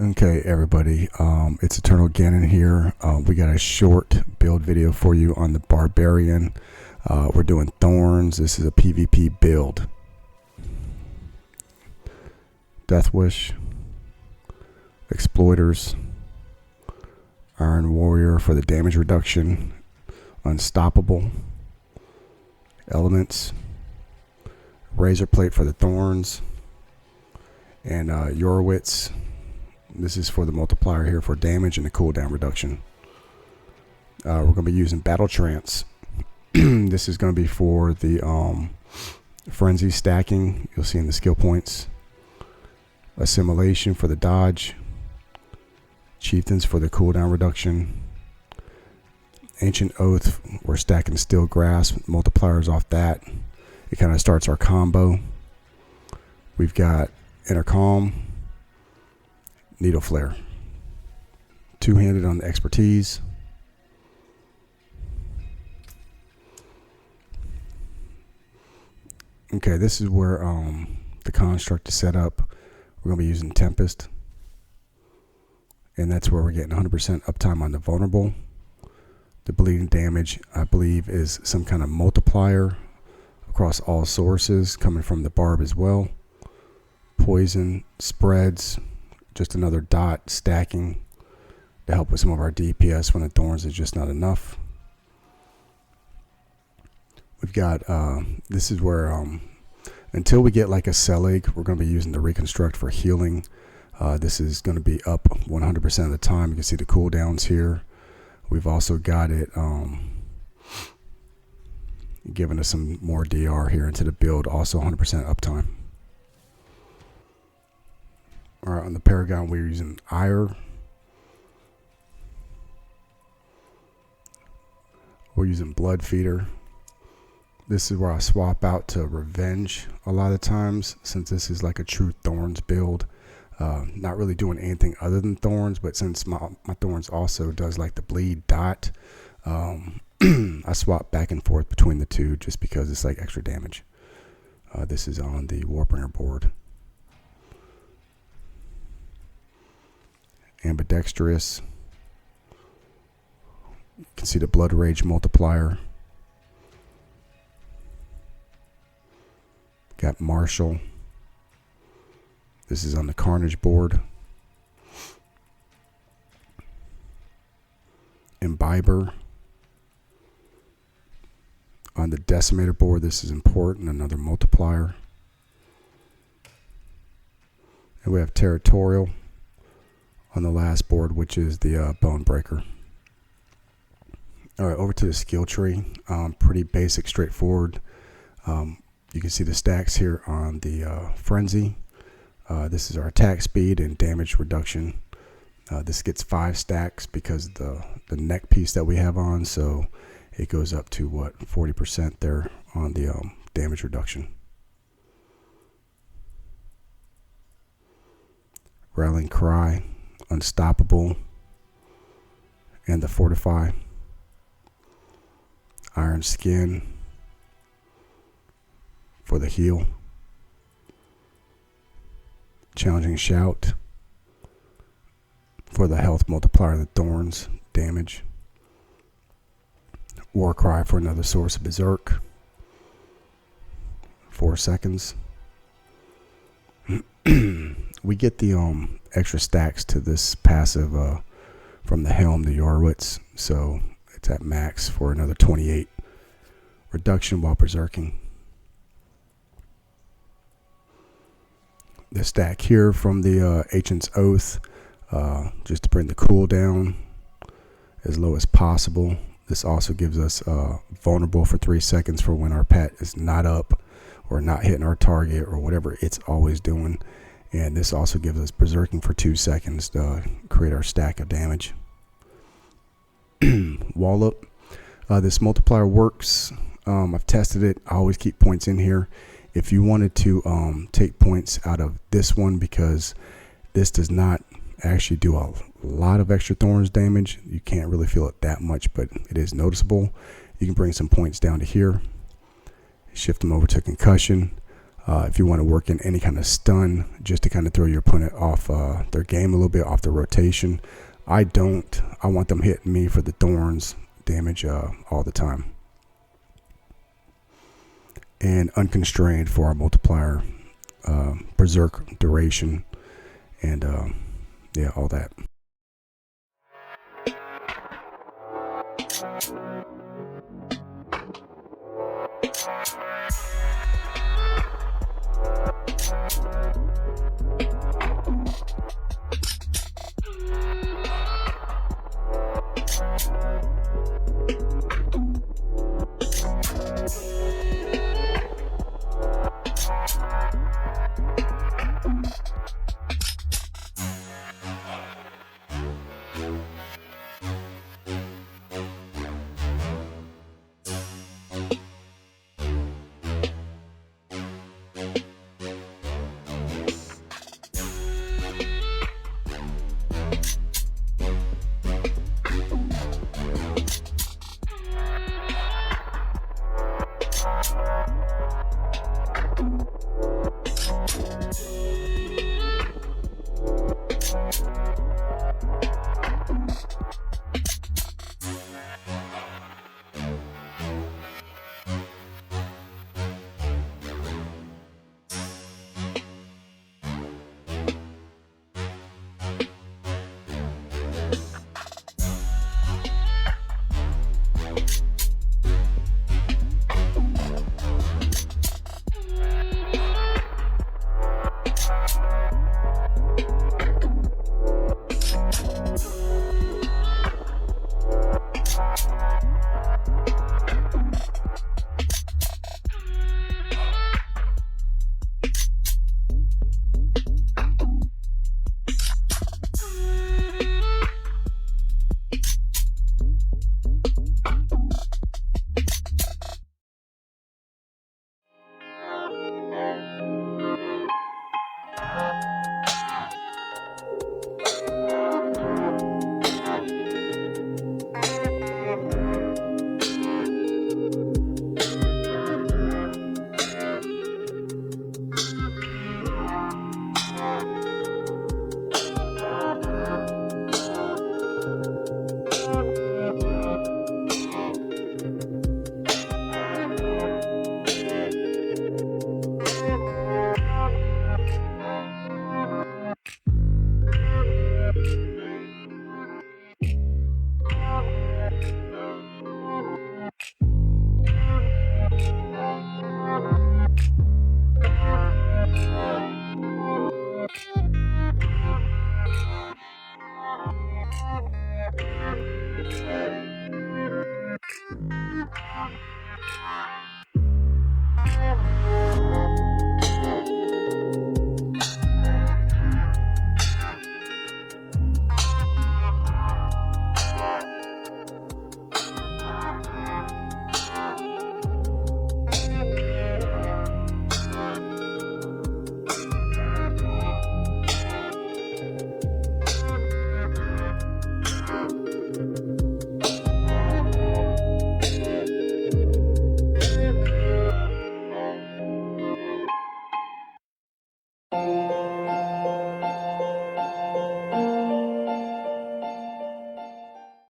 Okay, everybody, it's Eternal Ganon here. We got a short build video for you on the Barbarian. We're doing Thorns. This is a PvP build. Death Wish, Exploiters, Iron Warrior for the damage reduction, Unstoppable, Elements, Razor Plate for the Thorns, and Yorwitz. This is for the multiplier here for damage and the cooldown reduction. We're going to be using Battle Trance. This is going to be for the Frenzy stacking. You'll see in the skill points. Assimilation for the dodge. Chieftains for the cooldown reduction. Ancient Oath, we're stacking Steel Grasp. Multipliers off that. It kind of starts our combo. We've got Intercom. Needle Flare. Two-handed on the expertise. Okay, this is where the construct is set up. We're going to be using Tempest. And that's where we're getting 100% uptime on the vulnerable. The bleeding damage, I believe, is some kind of multiplier across all sources, coming from the Barb as well. Poison spreads. Just another dot stacking to help with some of our DPS when the Thorns is just not enough. We've got, this is where, until we get like a Selig, we're going to be using the Reconstruct for healing. This is going to be up 100% of the time. You can see the cooldowns here. We've also got it giving us some more DR here into the build, also 100% uptime. All right, on the Paragon, we're using Ire. We're using Blood Feeder. This is where I swap out to Revenge a lot of times, since this is like a true Thorns build. Not really doing anything other than Thorns, but since my Thorns also does like the bleed dot, I swap back and forth between the two just because it's like extra damage. This is on the Warbringer board. Ambidextrous. You can see the Blood Rage multiplier. Got Marshall. This is on the Carnage board. Imbiber. On the Decimator board, this is important, another multiplier. And we have Territorial on the last board, which is the Bone Breaker. All right, over to the skill tree. Pretty basic, straightforward. You can see the stacks here on the Frenzy. This is our attack speed and damage reduction. This gets 5 stacks because the neck piece that we have on, so it goes up to what, 40% there on the damage reduction. Rallying Cry, Unstoppable, and the Fortify. Iron Skin for the heal. Challenging Shout for the health multiplier, the Thorns damage. War Cry for another source of Berserk. 4 seconds. We get the extra stacks to this passive from the Helm, the Yorwitz, so it's at max for another 28 reduction while berserking. The stack here from the Ancient's Oath, just to bring the cooldown as low as possible. This also gives us vulnerable for 3 seconds for when our pet is not up or not hitting our target or whatever it's always doing. And this also gives us berserking for 2 seconds to create our stack of damage. Wallop. This multiplier works. I've tested it. I always keep points in here. If you wanted to take points out of this one, because this does not actually do a lot of extra Thorns damage, you can't really feel it that much, but it is noticeable. You can bring some points down to here, shift them over to Concussion. If you want to work in any kind of stun, just to kind of throw your opponent off their game a little bit, off the rotation. I don't. I want them hitting me for the Thorns damage all the time. And Unconstrained for our multiplier, Berserk duration, and yeah, all that.